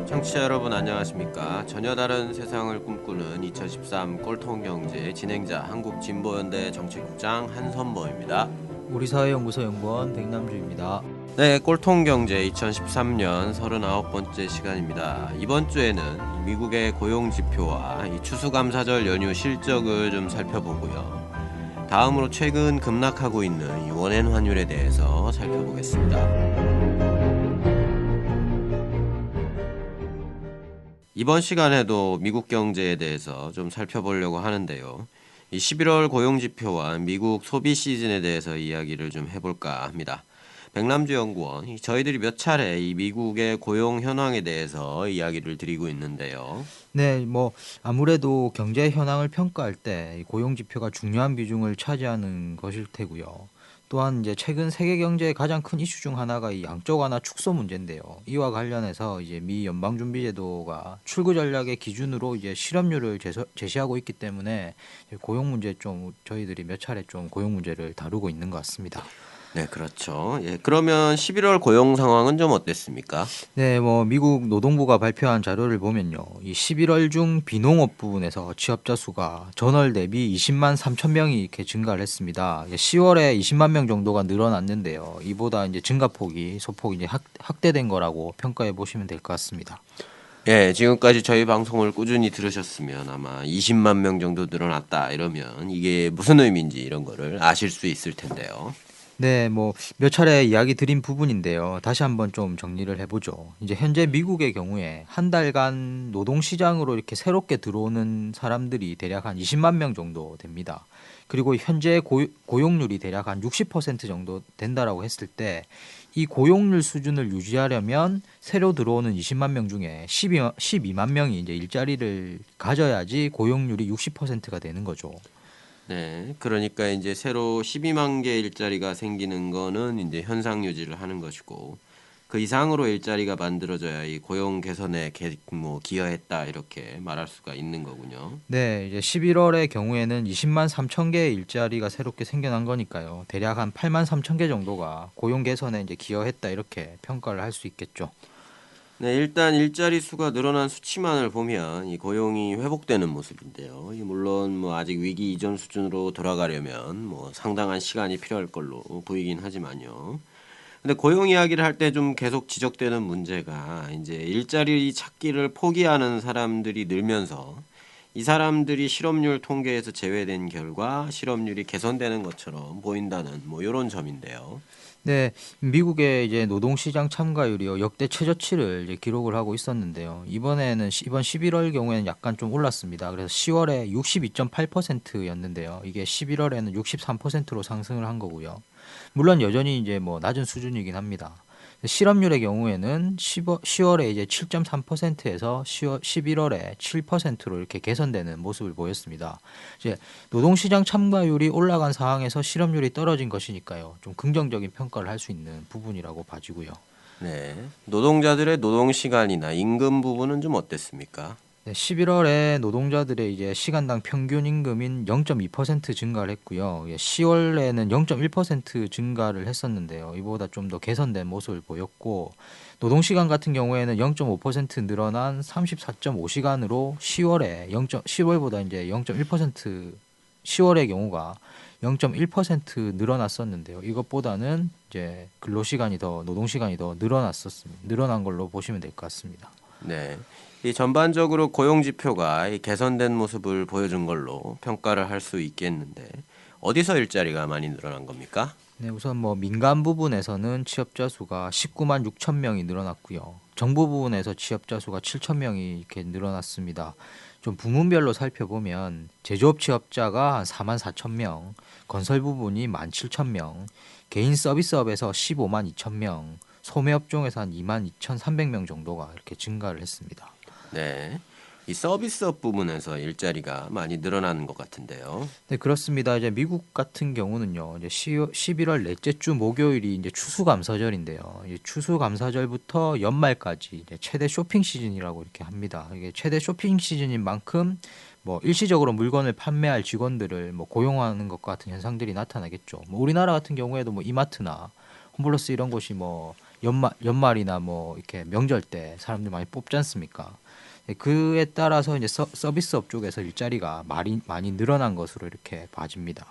청취자 여러분 안녕하십니까? 전혀 다른 세상을 꿈꾸는 2013 꼴통경제 진행자 한국진보연대 정책국장 한선보입니다. 우리사회연구소 연구원 백남주입니다. 네, 꼴통경제 2013년 39번째 시간입니다. 이번 주에는 미국의 고용지표와 이 추수감사절 연휴 실적을 좀 살펴보고요. 다음으로 최근 급락하고 있는 이 원엔 환율에 대해서 살펴보겠습니다. 이번 시간에도 미국 경제에 대해서 좀 살펴보려고 하는데요. 이 11월 고용지표와 미국 소비 시즌에 대해서 이야기를 좀 해볼까 합니다. 백남주 연구원, 저희들이 몇 차례 이 미국의 고용 현황에 대해서 이야기를 드리고 있는데요. 네, 아무래도 경제 현황을 평가할 때 고용 지표가 중요한 비중을 차지하는 것일 테고요. 또한 이제 최근 세계 경제의 가장 큰 이슈 중 하나가 이 양적 완화 축소 문제인데요. 이와 관련해서 이제 미 연방준비제도가 출구 전략의 기준으로 이제 실업률을 제시하고 있기 때문에 고용 문제 좀 저희들이 몇 차례 좀 고용 문제를 다루고 있는 것 같습니다. 네, 그렇죠. 예, 그러면 11월 고용 상황은 좀 어땠습니까? 네, 미국 노동부가 발표한 자료를 보면요. 이 11월 중 비농업 부분에서 취업자 수가 전월 대비 20만 3천 명이 이렇게 증가를 했습니다. 10월에 20만 명 정도가 늘어났는데요. 이보다 이제 증가폭이 소폭 이제 확대된 거라고 평가해 보시면 될 것 같습니다. 예, 지금까지 저희 방송을 꾸준히 들으셨으면 아마 20만 명 정도 늘어났다 이러면 이게 무슨 의미인지 이런 거를 아실 수 있을 텐데요. 네, 몇 차례 이야기 드린 부분인데요. 다시 한번 좀 정리를 해보죠. 이제 현재 미국의 경우에 한 달간 노동시장으로 이렇게 새롭게 들어오는 사람들이 대략 한 20만 명 정도 됩니다. 그리고 현재 고용률이 대략 한 60% 정도 된다라고 했을 때 이 고용률 수준을 유지하려면 새로 들어오는 20만 명 중에 12만 명이 이제 일자리를 가져야지 고용률이 60%가 되는 거죠. 네, 그러니까 이제 새로 12만 개 일자리가 생기는 거는 이제 현상 유지를 하는 것이고 그 이상으로 일자리가 만들어져야 이 고용 개선에 기여했다 이렇게 말할 수가 있는 거군요. 네, 이제 11월의 경우에는 20만 3천 개의 일자리가 새롭게 생겨난 거니까요. 대략 한 8만 3천 개 정도가 고용 개선에 이제 기여했다 이렇게 평가를 할 수 있겠죠. 네, 일단 일자리 수가 늘어난 수치만을 보면 이 고용이 회복되는 모습인데요. 물론 아직 위기 이전 수준으로 돌아가려면 상당한 시간이 필요할 걸로 보이긴 하지만요. 근데 고용 이야기를 할 때 좀 계속 지적되는 문제가 이제 일자리 찾기를 포기하는 사람들이 늘면서 이 사람들이 실업률 통계에서 제외된 결과 실업률이 개선되는 것처럼 보인다는 이런 점인데요. 네, 미국의 이제 노동시장 참가율이요 역대 최저치를 이제 기록을 하고 있었는데요. 이번 11월 경우에는 약간 좀 올랐습니다. 그래서 10월에 62.8%였는데요. 이게 11월에는 63%로 상승을 한 거고요. 물론 여전히 이제 낮은 수준이긴 합니다. 실업률의 경우에는 10월에 이제 7.3%에서 11월에 7%로 이렇게 개선되는 모습을 보였습니다. 이제 노동시장 참가율이 올라간 상황에서 실업률이 떨어진 것이니까요. 좀 긍정적인 평가를 할 수 있는 부분이라고 봐지고요. 네. 노동자들의 노동 시간이나 임금 부분은 좀 어땠습니까? 네, 11월에 노동자들의 이제 시간당 평균 임금인 0.2% 증가를 했고요. 10월에는 0.1% 증가를 했었는데요. 이보다 좀 더 개선된 모습을 보였고 노동시간 같은 경우에는 0.5% 늘어난 34.5시간으로 10월보다 이제 0.1% 10월의 경우가 0.1% 늘어났었는데요. 이것보다는 이제 노동시간이 더 늘어난 걸로 보시면 될 것 같습니다. 네. 이 전반적으로 고용 지표가 이 개선된 모습을 보여준 걸로 평가를 할 수 있겠는데 어디서 일자리가 많이 늘어난 겁니까? 네, 우선 민간 부분에서는 취업자 수가 19만 6천 명이 늘어났고요. 정부 부분에서 취업자 수가 7천 명이 이렇게 늘어났습니다. 좀 부문별로 살펴보면 제조업 취업자가 한 4만 4천 명, 건설 부분이 1만 7천 명, 개인 서비스업에서 15만 2천 명, 소매업종에서 한 2만 2,300명 정도가 이렇게 증가를 했습니다. 네. 이 서비스업 부분에서 일자리가 많이 늘어나는 것 같은데요. 네, 그렇습니다. 이제 미국 같은 경우는요, 이제 11월 넷째 주 목요일이 이제 추수감사절인데요. 이 추수감사절부터 연말까지 이제 최대 쇼핑 시즌이라고 이렇게 합니다. 이게 최대 쇼핑 시즌인 만큼 일시적으로 물건을 판매할 직원들을 고용하는 것과 같은 현상들이 나타나겠죠. 우리나라 같은 경우에도 이마트나 홈플러스 이런 곳이 연말이나 뭐 이렇게 명절 때 사람들 많이 뽑지 않습니까? 예, 그에 따라서 이제 서비스업 쪽에서 일자리가 많이 늘어난 것으로 이렇게 봐집니다.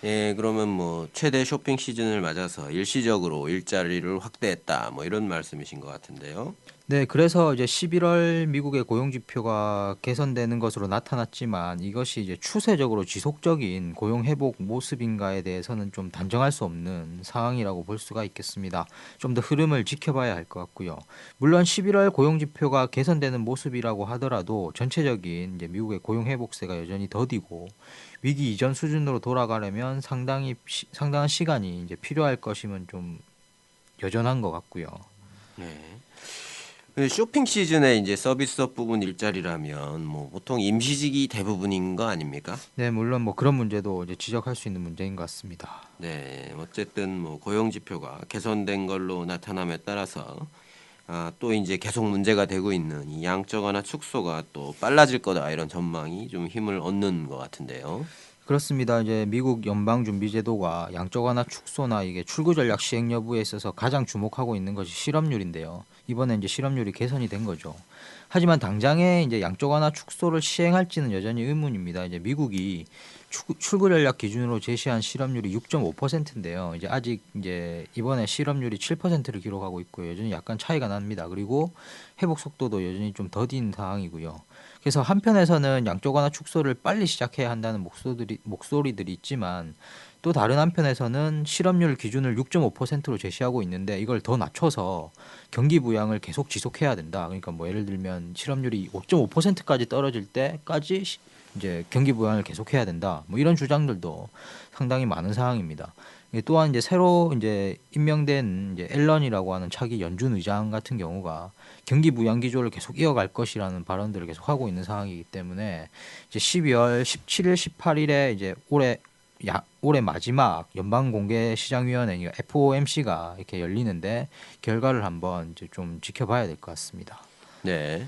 예, 그러면 뭐 최대 쇼핑 시즌을 맞아서 일시적으로 일자리를 확대했다. 뭐 이런 말씀이신 것 같은데요. 네, 그래서 이제 11월 미국의 고용 지표가 개선되는 것으로 나타났지만 이것이 이제 추세적으로 지속적인 고용 회복 모습인가에 대해서는 좀 단정할 수 없는 상황이라고 볼 수가 있겠습니다. 좀 더 흐름을 지켜봐야 할 것 같고요. 물론 11월 고용 지표가 개선되는 모습이라고 하더라도 전체적인 이제 미국의 고용 회복세가 여전히 더디고 위기 이전 수준으로 돌아가려면 상당한 시간이 이제 필요할 것임은 좀 여전한 것 같고요. 네. 그 쇼핑 시즌에 이제 서비스업 부분 일자리라면 뭐 보통 임시직이 대부분인 거 아닙니까? 네, 물론 뭐 그런 문제도 이제 지적할 수 있는 문제인 것 같습니다. 네, 어쨌든 뭐 고용 지표가 개선된 걸로 나타남에 따라서 또 이제 계속 문제가 되고 있는 이 양적 완화 축소가 또 빨라질 거다 이런 전망이 좀 힘을 얻는 것 같은데요. 그렇습니다. 이제 미국 연방준비제도가 양적 완화 축소나 이게 출구 전략 시행 여부에 있어서 가장 주목하고 있는 것이 실업률인데요. 이번에 이제 실업률이 개선이 된 거죠. 하지만 당장에 이제 양적 완화 축소를 시행할지는 여전히 의문입니다. 이제 미국이 출구 전략 기준으로 제시한 실업률이 6.5%인데요. 이제 아직 이제 이번에 실업률이 7%를 기록하고 있고요. 여전히 약간 차이가 납니다. 그리고 회복 속도도 여전히 좀 더딘 상황이고요. 그래서 한편에서는 양적 완화 축소를 빨리 시작해야 한다는 목소리들이 있지만 또 다른 한편에서는 실업률 기준을 6.5%로 제시하고 있는데 이걸 더 낮춰서 경기 부양을 계속 지속해야 된다. 그러니까 뭐 예를 들면 실업률이 5.5%까지 떨어질 때까지 이제 경기 부양을 계속해야 된다. 뭐 이런 주장들도 상당히 많은 상황입니다. 또한 이제 새로 이제 임명된 이제 앨런이라고 하는 차기 연준 의장 같은 경우가 경기 부양 기조를 계속 이어갈 것이라는 발언들을 계속 하고 있는 상황이기 때문에 이제 12월 17일, 18일에 이제 올해 마지막 연방 공개 시장위원회 FOMC가 이렇게 열리는데 결과를 한번 이제 좀 지켜봐야 될 것 같습니다. 네.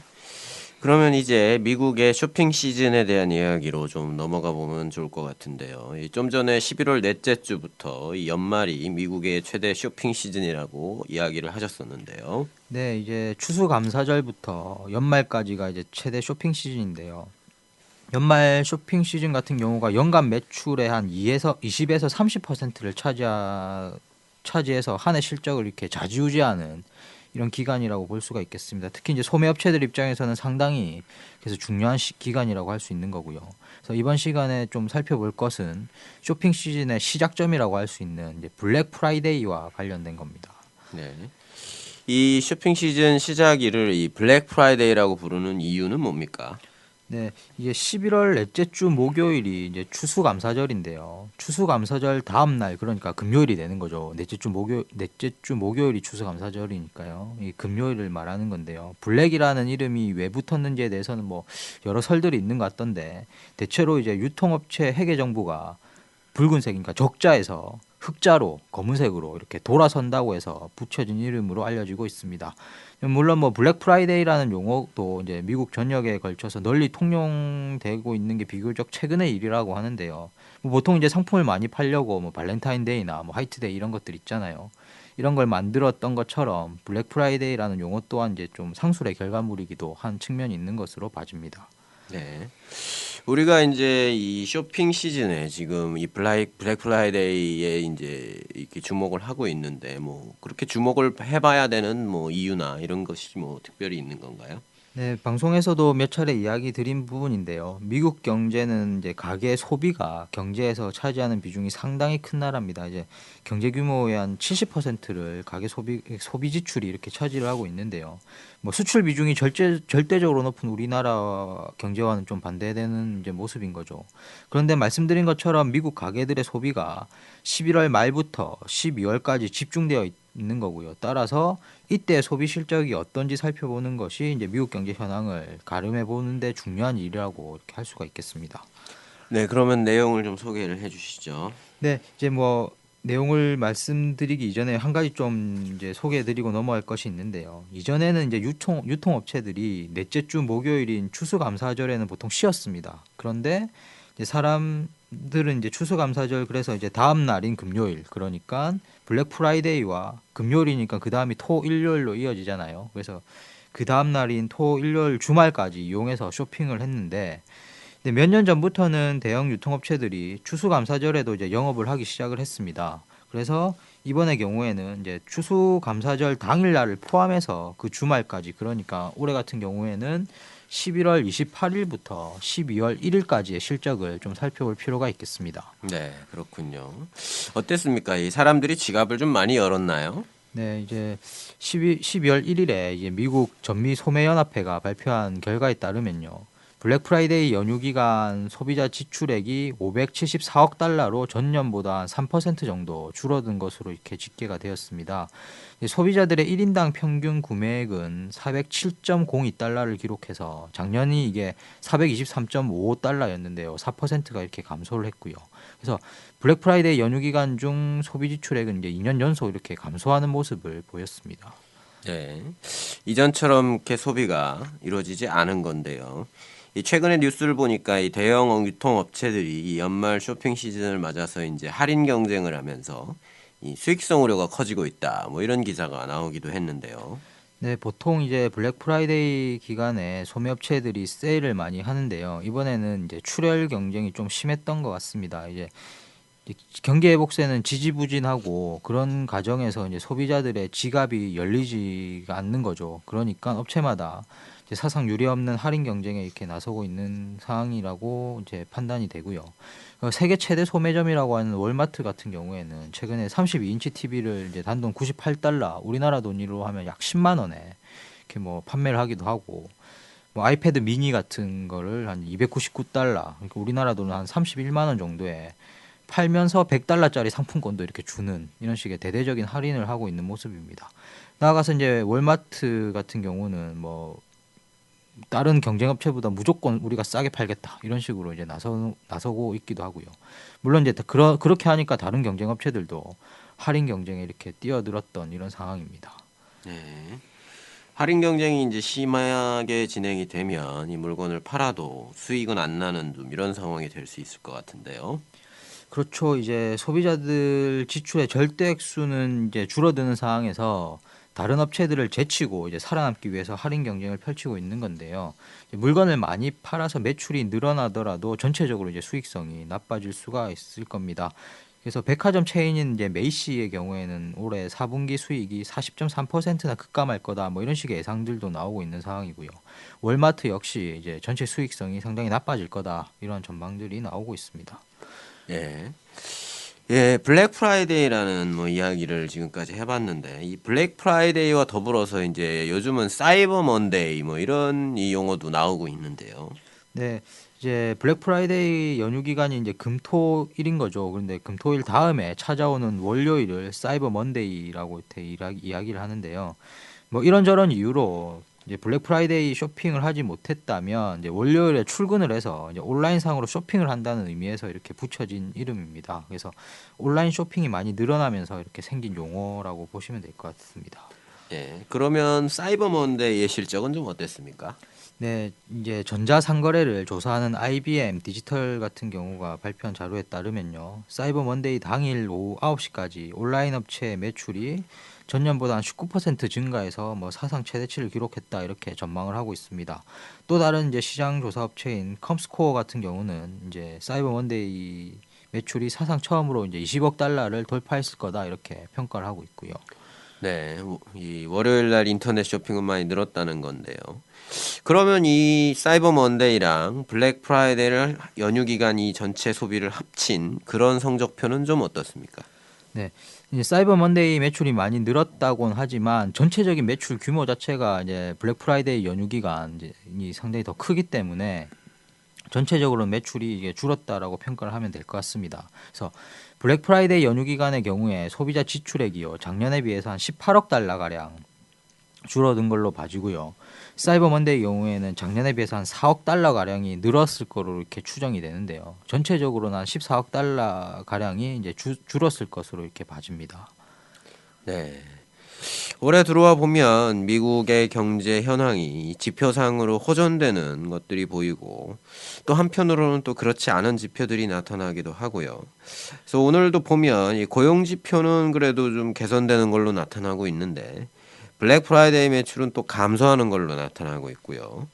그러면 이제 미국의 쇼핑 시즌에 대한 이야기로 좀 넘어가 보면 좋을 것 같은데요. 좀 전에 11월 넷째 주부터 이 연말이 미국의 최대 쇼핑 시즌이라고 이야기를 하셨었는데요. 네, 이제 추수감사절부터 연말까지가 이제 최대 쇼핑 시즌인데요. 연말 쇼핑 시즌 같은 경우가 연간 매출의 한 20에서 30%를 차지해서 한 해 실적을 이렇게 좌지우지하는 이런 기간이라고 볼 수가 있겠습니다. 특히 이제 소매업체들 입장에서는 상당히 그래서 중요한 기간이라고 할 수 있는 거고요. 그래서 이번 시간에 좀 살펴볼 것은 쇼핑 시즌의 시작점이라고 할 수 있는 이제 블랙 프라이데이와 관련된 겁니다. 네. 이 쇼핑 시즌 시작일을 이 블랙 프라이데이라고 부르는 이유는 뭡니까? 네, 이게 11월 넷째 주 목요일이 이제 추수감사절인데요. 추수감사절 다음 날 그러니까 금요일이 되는 거죠. 넷째 주 목요일이 추수감사절이니까요. 이 금요일을 말하는 건데요. 블랙이라는 이름이 왜 붙었는지에 대해서는 뭐 여러 설들이 있는 것 같던데 대체로 이제 유통업체 회계 정보가 붉은색, 그러니까 적자에서 흑자로 검은색으로 이렇게 돌아선다고 해서 붙여진 이름으로 알려지고 있습니다. 물론 뭐 블랙 프라이데이라는 용어도 이제 미국 전역에 걸쳐서 널리 통용되고 있는 게 비교적 최근의 일이라고 하는데요. 뭐 보통 이제 상품을 많이 팔려고 뭐 발렌타인데이나 뭐 화이트데이 이런 것들 있잖아요. 이런 걸 만들었던 것처럼 블랙 프라이데이라는 용어 또한 이제 좀 상술의 결과물이기도 한 측면이 있는 것으로 봐집니다. 네. 우리가 이제 이 쇼핑 시즌에 지금 이 블랙 프라이데이에 이제 이렇게 주목을 하고 있는데 뭐 그렇게 주목을 해봐야 되는 뭐 이유나 이런 것이 뭐 특별히 있는 건가요? 네, 방송에서도 몇 차례 이야기 드린 부분인데요. 미국 경제는 이제 가계 소비가 경제에서 차지하는 비중이 상당히 큰 나라입니다. 이제 경제 규모의 한 70%를 가계 소비 지출이 이렇게 차지를 하고 있는데요. 뭐 수출 비중이 절대적으로 높은 우리나라 경제와는 좀 반대되는 이제 모습인 거죠. 그런데 말씀드린 것처럼 미국 가계들의 소비가 11월 말부터 12월까지 집중되어 있는 거고요. 따라서 이때 소비 실적이 어떤지 살펴보는 것이 이제 미국 경제 현황을 가름해 보는데 중요한 일이라고 이렇게 할 수가 있겠습니다. 네, 그러면 내용을 좀 소개를 해주시죠. 네, 이제 뭐 내용을 말씀드리기 이전에 한 가지 좀 이제 소개해드리고 넘어갈 것이 있는데요. 이전에는 이제 유통업체들이 넷째 주 목요일인 추수감사절에는 보통 쉬었습니다. 그런데 이제 소비자들은 이제 추수감사절 그래서 이제 다음 날인 금요일 그러니까 블랙 프라이데이와 금요일이니까 그 다음이 토 일요일로 이어지잖아요. 그래서 그 다음 날인 토 일요일 주말까지 이용해서 쇼핑을 했는데 근데 몇 년 전부터는 대형 유통업체들이 추수감사절에도 이제 영업을 하기 시작을 했습니다. 그래서 이번의 경우에는 이제 추수감사절 당일날을 포함해서 그 주말까지 그러니까 올해 같은 경우에는 11월 28일부터 12월 1일까지의 실적을 좀 살펴볼 필요가 있겠습니다. 네, 그렇군요. 어땠습니까? 이 사람들이 지갑을 좀 많이 열었나요? 네, 이제 12월 1일에 이제 미국 전미 소매연합회가 발표한 결과에 따르면요. 블랙 프라이데이 연휴 기간 소비자 지출액이 574억 달러로 전년보다 한 3% 정도 줄어든 것으로 이렇게 집계가 되었습니다. 소비자들의 1인당 평균 구매액은 407.02달러를 기록해서 작년이 이게 423.55달러였는데요. 4%가 이렇게 감소를 했고요. 그래서 블랙 프라이데이 연휴 기간 중 소비 지출액은 이제 2년 연속 이렇게 감소하는 모습을 보였습니다. 네, 이전처럼 이렇게 소비가 이루어지지 않은 건데요. 이 최근에 뉴스를 보니까 이 대형 유통업체들이 이 연말 쇼핑 시즌을 맞아서 이제 할인 경쟁을 하면서 이 수익성 우려가 커지고 있다. 뭐 이런 기사가 나오기도 했는데요. 네, 보통 이제 블랙 프라이데이 기간에 소매업체들이 세일을 많이 하는데요. 이번에는 이제 출혈 경쟁이 좀 심했던 것 같습니다. 이제 경기 회복세는 지지부진하고 그런 과정에서 이제 소비자들의 지갑이 열리지가 않는 거죠. 그러니까 업체마다 이제 사상 유례 없는 할인 경쟁에 이렇게 나서고 있는 상황이라고 이제 판단이 되고요. 세계 최대 소매점이라고 하는 월마트 같은 경우에는 최근에 32인치 TV를 이제 단돈 98달러, 우리나라 돈으로 하면 약 10만 원에 이렇게 뭐 판매를 하기도 하고 뭐 아이패드 미니 같은 거를 한 299달러, 그러니까 우리나라 돈은 한 31만 원 정도에 팔면서 100달러짜리 상품권도 이렇게 주는 이런 식의 대대적인 할인을 하고 있는 모습입니다. 나아가서 이제 월마트 같은 경우는 뭐 다른 경쟁업체보다 무조건 우리가 싸게 팔겠다 이런 식으로 이제 나서고 있기도 하고요. 물론 이제 그렇게 하니까 다른 경쟁업체들도 할인 경쟁에 이렇게 뛰어들었던 이런 상황입니다. 네. 할인 경쟁이 이제 심하게 진행이 되면 이 물건을 팔아도 수익은 안 나는 좀 이런 상황이 될 수 있을 것 같은데요. 그렇죠. 이제 소비자들 지출의 절대 액수는 이제 줄어드는 상황에서 다른 업체들을 제치고 이제 살아남기 위해서 할인 경쟁을 펼치고 있는 건데요. 이제 물건을 많이 팔아서 매출이 늘어나더라도 전체적으로 이제 수익성이 나빠질 수가 있을 겁니다. 그래서 백화점 체인인 이제 메이시의 경우에는 올해 4분기 수익이 40.3%나 급감할 거다 뭐 이런 식의 예상들도 나오고 있는 상황이고요. 월마트 역시 이제 전체 수익성이 상당히 나빠질 거다 이런 전망들이 나오고 있습니다. 예. 예, 블랙 프라이데이라는 뭐 이야기를 지금까지 해봤는데 이 블랙 프라이데이와 더불어서 이제 요즘은 사이버 먼데이 뭐 이런 이 용어도 나오고 있는데요. 네, 이제 블랙 프라이데이 연휴 기간이 이제 금토일인 거죠. 그런데 금토일 다음에 찾아오는 월요일을 사이버 먼데이라고 이렇게 이야기를 하는데요. 뭐 이런저런 이유로 이제 블랙 프라이데이 쇼핑을 하지 못했다면 이제 월요일에 출근을 해서 이제 온라인상으로 쇼핑을 한다는 의미에서 이렇게 붙여진 이름입니다. 그래서 온라인 쇼핑이 많이 늘어나면서 이렇게 생긴 용어라고 보시면 될 것 같습니다. 예, 그러면 사이버 먼데이의 실적은 좀 어땠습니까? 네, 이제 전자상거래를 조사하는 IBM 디지털 같은 경우가 발표한 자료에 따르면요. 사이버 먼데이 당일 오후 9시까지 온라인 업체 매출이 전년보다 한 19% 증가해서 뭐 사상 최대치를 기록했다 이렇게 전망을 하고 있습니다. 또 다른 이제 시장 조사 업체인 컴스코어 같은 경우는 이제 사이버 먼데이 매출이 사상 처음으로 이제 20억 달러를 돌파했을 거다 이렇게 평가를 하고 있고요. 네, 이 월요일 날 인터넷 쇼핑은 많이 늘었다는 건데요. 그러면 이 사이버 먼데이랑 블랙 프라이데이를 연휴 기간 이 전체 소비를 합친 그런 성적표는 좀 어떻습니까? 네. 이제 사이버 먼데이 매출이 많이 늘었다고는 하지만 전체적인 매출 규모 자체가 이제 블랙 프라이데이 연휴 기간 이제 이 상당히 더 크기 때문에 전체적으로 매출이 이게 줄었다라고 평가를 하면 될 것 같습니다. 그래서 블랙 프라이데이 연휴 기간의 경우에 소비자 지출액이요. 작년에 비해서 한 18억 달러 가량 줄어든 걸로 봐지고요. 사이버 먼데이 경우에는 작년에 비해서 한 4억 달러 가량이 늘었을 거로 이렇게 추정이 되는데요. 전체적으로는 한 14억 달러 가량이 이제 줄었을 것으로 이렇게 봐집니다. 네. 올해 들어와 보면 미국의 경제 현황이 지표상으로 호전되는 것들이 보이고 또 한편으로는 또 그렇지 않은 지표들이 나타나기도 하고요. 그래서 오늘도 보면 이 고용 지표는 그래도 좀 개선되는 걸로 나타나고 있는데 블랙 프라이데이 매출은 또 감소하는 걸로 나타나고 있고요.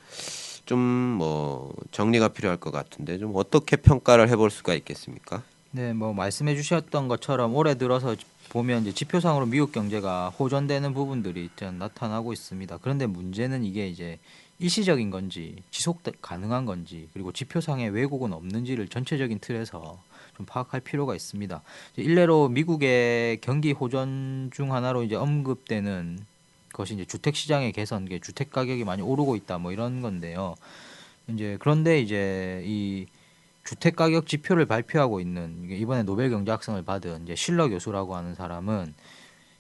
좀 뭐 정리가 필요할 것 같은데 좀 어떻게 평가를 해볼 수가 있겠습니까? 네, 뭐 말씀해 주셨던 것처럼 올해 들어서 보면 이제 지표상으로 미국 경제가 호전되는 부분들이 일단 나타나고 있습니다. 그런데 문제는 이게 이제 일시적인 건지 지속 가능한 건지 그리고 지표상의 왜곡은 없는지를 전체적인 틀에서 좀 파악할 필요가 있습니다. 이제 일례로 미국의 경기 호전 중 하나로 이제 언급되는 것이 이제 주택 시장의 개선, 이게 주택 가격이 많이 오르고 있다 뭐 이런 건데요. 이제 그런데 이제 이 주택 가격 지표를 발표하고 있는 이게 이번에 노벨 경제학상을 받은 이제 실러 교수라고 하는 사람은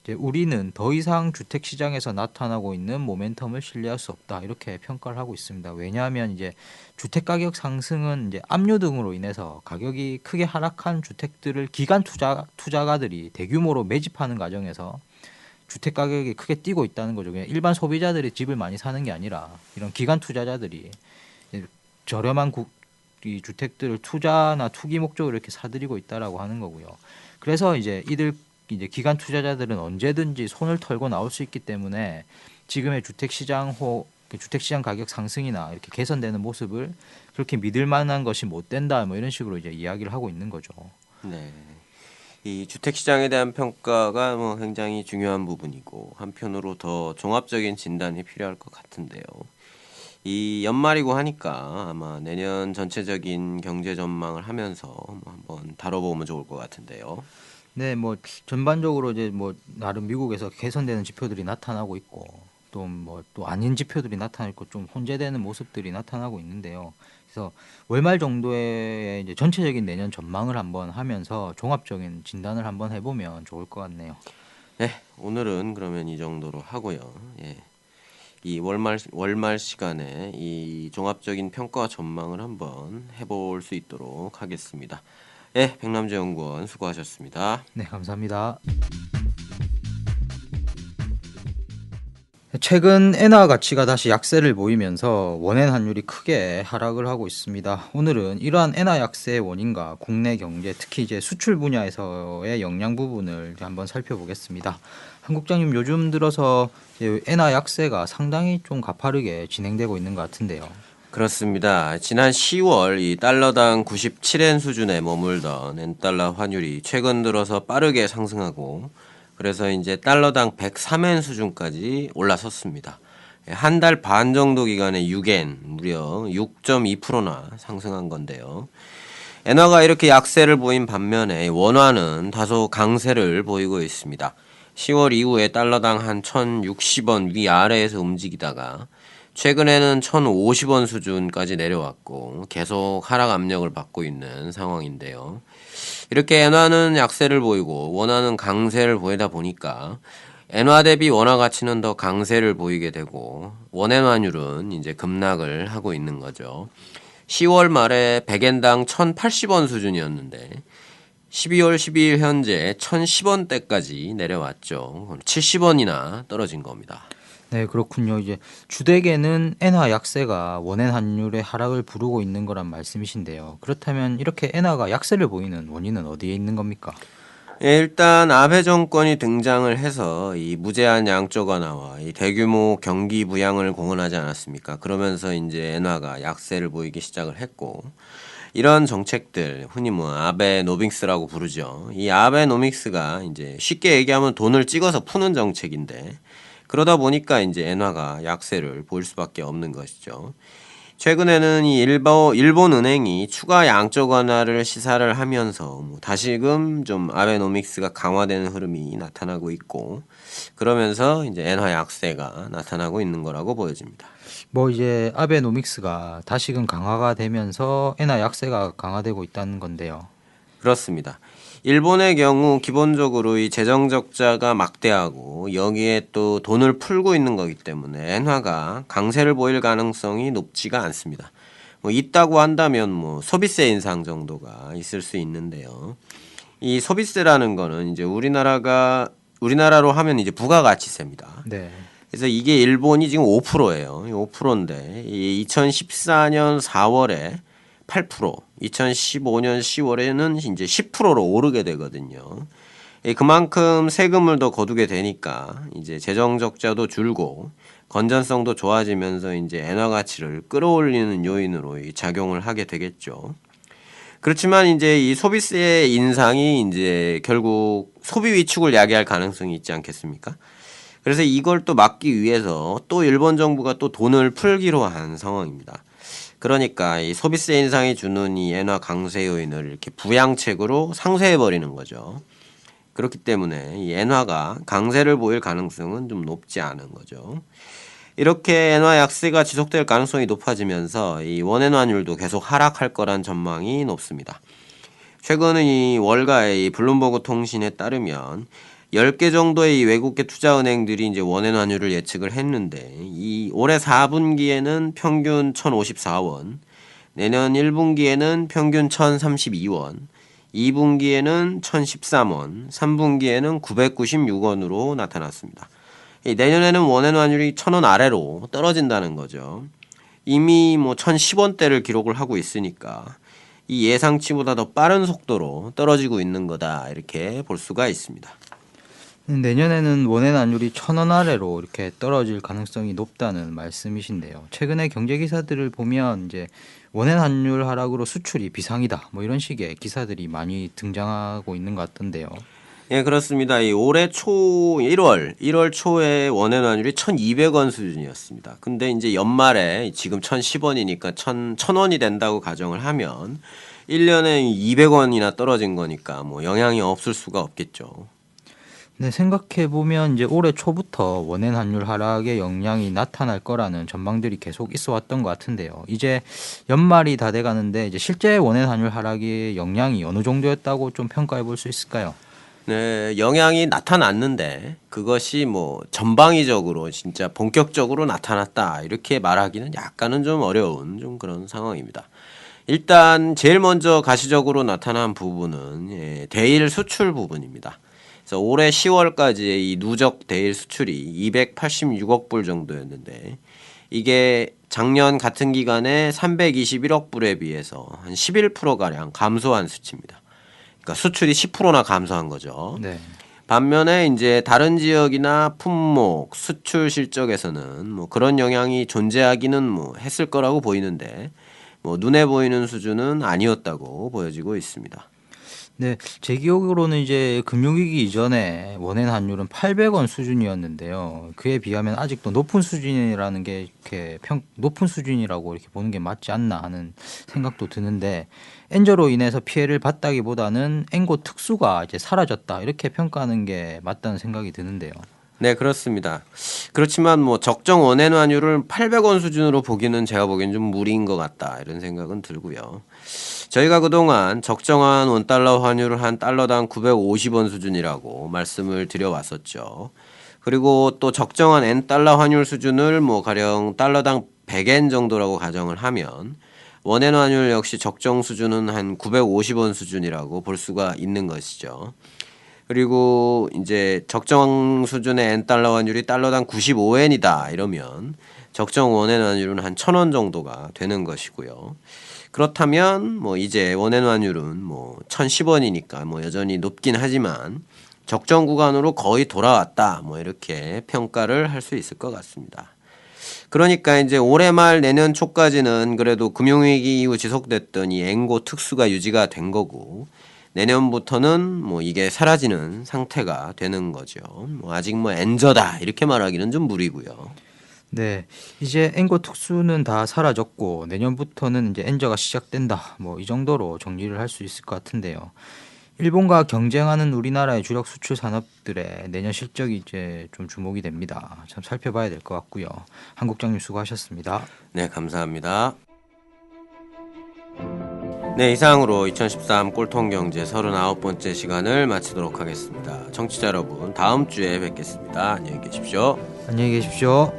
이제 우리는 더 이상 주택 시장에서 나타나고 있는 모멘텀을 신뢰할 수 없다 이렇게 평가를 하고 있습니다. 왜냐하면 이제 주택 가격 상승은 이제 압류 등으로 인해서 가격이 크게 하락한 주택들을 기관 투자가들이 대규모로 매집하는 과정에서 주택 가격이 크게 뛰고 있다는 거죠. 그냥 일반 소비자들이 집을 많이 사는 게 아니라 이런 기관 투자자들이 저렴한 이 주택들을 투자나 투기 목적으로 이렇게 사들이고 있다라고 하는 거고요. 그래서 이제 이제 기관 투자자들은 언제든지 손을 털고 나올 수 있기 때문에 지금의 주택 시장 가격 상승이나 이렇게 개선되는 모습을 그렇게 믿을 만한 것이 못 된다 뭐 이런 식으로 이제 이야기를 하고 있는 거죠. 네. 이 주택 시장에 대한 평가가 뭐 굉장히 중요한 부분이고 한편으로 더 종합적인 진단이 필요할 것 같은데요. 이 연말이고 하니까 아마 내년 전체적인 경제 전망을 하면서 뭐 한번 다뤄보면 좋을 것 같은데요. 네, 뭐 전반적으로 이제 뭐 나름 미국에서 개선되는 지표들이 나타나고 있고 또 뭐 또 아닌 지표들이 나타나 있고 좀 혼재되는 모습들이 나타나고 있는데요. 그래서 월말 정도에 이제 전체적인 내년 전망을 한번 하면서 종합적인 진단을 한번 해보면 좋을 것 같네요. 네, 오늘은 그러면 이 정도로 하고요. 예. 이 월말 시간에 이 종합적인 평가와 전망을 한번 해볼 수 있도록 하겠습니다. 예, 백남재 연구원 수고하셨습니다. 네, 감사합니다. 최근 엔화 가치가 다시 약세를 보이면서 원엔 환율이 크게 하락을 하고 있습니다. 오늘은 이러한 엔화 약세의 원인과 국내 경제, 특히 이제 수출 분야에서의 영향 부분을 한번 살펴보겠습니다. 한국장님 요즘 들어서 이제 엔화 약세가 상당히 좀 가파르게 진행되고 있는 것 같은데요. 그렇습니다. 지난 10월 이 달러당 97엔 수준에 머물던 엔달러 환율이 최근 들어서 빠르게 상승하고 그래서 이제 달러당 103엔 수준까지 올라섰습니다. 한 달 반 정도 기간에 6엔, 무려 6.2%나 상승한 건데요. 엔화가 이렇게 약세를 보인 반면에 원화는 다소 강세를 보이고 있습니다. 10월 이후에 달러당 한 1,060원 위아래에서 움직이다가 최근에는 1,050원 수준까지 내려왔고 계속 하락 압력을 받고 있는 상황인데요. 이렇게 엔화는 약세를 보이고 원화는 강세를 보이다 보니까 엔화 대비 원화 가치는 더 강세를 보이게 되고 원엔 환율은 이제 급락을 하고 있는 거죠. 10월 말에 100엔당 1,080원 수준이었는데 12월 12일 현재 1,010원대까지 내려왔죠. 70원이나 떨어진 겁니다. 네, 그렇군요. 이제 주택에는 엔화 약세가 원엔 환율의 하락을 부르고 있는 거란 말씀이신데요. 그렇다면 이렇게 엔화가 약세를 보이는 원인은 어디에 있는 겁니까? 예, 일단 아베 정권이 등장을 해서 이 무제한 양적 완화와 이 대규모 경기 부양을 공언하지 않았습니까? 그러면서 이제 엔화가 약세를 보이기 시작을 했고 이런 정책들 흔히 뭐 아베노믹스라고 부르죠. 이 아베노믹스가 이제 쉽게 얘기하면 돈을 찍어서 푸는 정책인데 그러다 보니까 이제 엔화가 약세를 보일 수밖에 없는 것이죠. 최근에는 이 일본 은행이 추가 양적 완화를 시사를 하면서 뭐 다시금 좀 아베노믹스가 강화되는 흐름이 나타나고 있고 그러면서 이제 엔화 약세가 나타나고 있는 거라고 보여집니다. 뭐 이제 아베노믹스가 다시금 강화가 되면서 엔화 약세가 강화되고 있다는 건데요. 그렇습니다. 일본의 경우 기본적으로 이 재정 적자가 막대하고 여기에 또 돈을 풀고 있는 거기 때문에 엔화가 강세를 보일 가능성이 높지가 않습니다. 뭐 있다고 한다면 뭐 소비세 인상 정도가 있을 수 있는데요. 이 소비세라는 거는 이제 우리나라가 우리나라로 하면 이제 부가가치세입니다. 네. 그래서 이게 일본이 지금 5%예요. 5%인데 2014년 4월에 8%, 2015년 10월에는 이제 10%로 오르게 되거든요. 그만큼 세금을 더 거두게 되니까 이제 재정 적자도 줄고 건전성도 좋아지면서 이제 엔화 가치를 끌어올리는 요인으로 작용을 하게 되겠죠. 그렇지만 이제 이 소비세 인상이 이제 결국 소비 위축을 야기할 가능성이 있지 않겠습니까? 그래서 이걸 또 막기 위해서 또 일본 정부가 또 돈을 풀기로 한 상황입니다. 그러니까 이 소비세 인상이 주는 이 엔화 강세 요인을 이렇게 부양책으로 상쇄해 버리는 거죠. 그렇기 때문에 이 엔화가 강세를 보일 가능성은 좀 높지 않은 거죠. 이렇게 엔화 약세가 지속될 가능성이 높아지면서 이 원엔화율도 계속 하락할 거란 전망이 높습니다. 최근 이 월가의 이 블룸버그 통신에 따르면 10개 정도의 이 외국계 투자은행들이 이제 원엔 환율을 예측을 했는데 이 올해 4분기에는 평균 1,054원, 내년 1분기에는 평균 1,032원, 2분기에는 1,013원, 3분기에는 996원으로 나타났습니다. 내년에는 원엔 환율이 1,000원 아래로 떨어진다는 거죠. 이미 뭐 1,010원대를 기록을 하고 있으니까 이 예상치보다 더 빠른 속도로 떨어지고 있는 거다 이렇게 볼 수가 있습니다. 내년에는 원엔 환율이 1,000원 아래로 이렇게 떨어질 가능성이 높다는 말씀이신데요. 최근에 경제 기사들을 보면 이제 원엔 환율 하락으로 수출이 비상이다, 뭐 이런 식의 기사들이 많이 등장하고 있는 것 같던데요. 예, 그렇습니다. 이 올해 초 1월 초에 원엔 환율이 1,200원 수준이었습니다. 근데 이제 연말에 지금 1,010원이니까 1,000원이 된다고 가정을 하면 1년에 200원이나 떨어진 거니까 뭐 영향이 없을 수가 없겠죠. 네, 생각해 보면 이제 올해 초부터 원엔 환율 하락의 영향이 나타날 거라는 전망들이 계속 있어 왔던 것 같은데요. 이제 연말이 다 돼 가는데 이제 실제 원엔 환율 하락의 영향이 어느 정도였다고 좀 평가해 볼 수 있을까요? 네, 영향이 나타났는데 그것이 뭐 전방위적으로 진짜 본격적으로 나타났다 이렇게 말하기는 약간은 좀 어려운 좀 그런 상황입니다. 일단 제일 먼저 가시적으로 나타난 부분은 대일 수출 부분입니다. 그래서 올해 10월까지의 이 누적 대일 수출이 286억 불 정도였는데 이게 작년 같은 기간에 321억 불에 비해서 한 11%가량 감소한 수치입니다. 그러니까 수출이 10%나 감소한 거죠. 네. 반면에 이제 다른 지역이나 품목, 수출 실적에서는 뭐 그런 영향이 존재하기는 뭐 했을 거라고 보이는데 뭐 눈에 보이는 수준은 아니었다고 보여지고 있습니다. 네, 제 기억으로는 이제 금융위기 이전에 원엔 환율은 800원 수준이었는데요. 그에 비하면 아직도 높은 수준이라는 게 이렇게 높은 수준이라고 이렇게 보는 게 맞지 않나 하는 생각도 드는데 엔저로 인해서 피해를 봤다기보다는 엔고 특수가 이제 사라졌다 이렇게 평가하는 게 맞다는 생각이 드는데요. 네, 그렇습니다. 그렇지만 뭐 적정 원엔 환율을 800원 수준으로 보기는 제가 보기엔 좀 무리인 것 같다 이런 생각은 들고요. 저희가 그동안 적정한 원달러 환율을 한 달러당 950원 수준이라고 말씀을 드려왔었죠. 그리고 또 적정한 엔달러 환율 수준을 뭐 가령 달러당 100엔 정도라고 가정을 하면 원엔 환율 역시 적정 수준은 한 950원 수준이라고 볼 수가 있는 것이죠. 그리고 이제 적정 수준의 엔달러 환율이 달러당 95엔이다 이러면 적정 원엔 환율은 한 1,000원 정도가 되는 것이고요. 그렇다면 뭐 이제 원엔 환율은 뭐 1,010원이니까 뭐 여전히 높긴 하지만 적정 구간으로 거의 돌아왔다 뭐 이렇게 평가를 할 수 있을 것 같습니다. 그러니까 이제 올해 말 내년 초까지는 그래도 금융위기 이후 지속됐던 이 엔고 특수가 유지가 된 거고 내년부터는 뭐 이게 사라지는 상태가 되는 거죠. 뭐 아직 뭐 엔저다 이렇게 말하기는 좀 무리고요. 네, 이제 엔고 특수는 다 사라졌고 내년부터는 이제 엔저가 시작된다. 뭐 이 정도로 정리를 할 수 있을 것 같은데요. 일본과 경쟁하는 우리나라의 주력 수출 산업들의 내년 실적이 이제 좀 주목이 됩니다. 참 살펴봐야 될 것 같고요. 한 국장님 수고하셨습니다. 네, 감사합니다. 네, 이상으로 2013 꼴통경제 39번째 시간을 마치도록 하겠습니다. 청취자 여러분, 다음 주에 뵙겠습니다. 안녕히 계십시오. 안녕히 계십시오.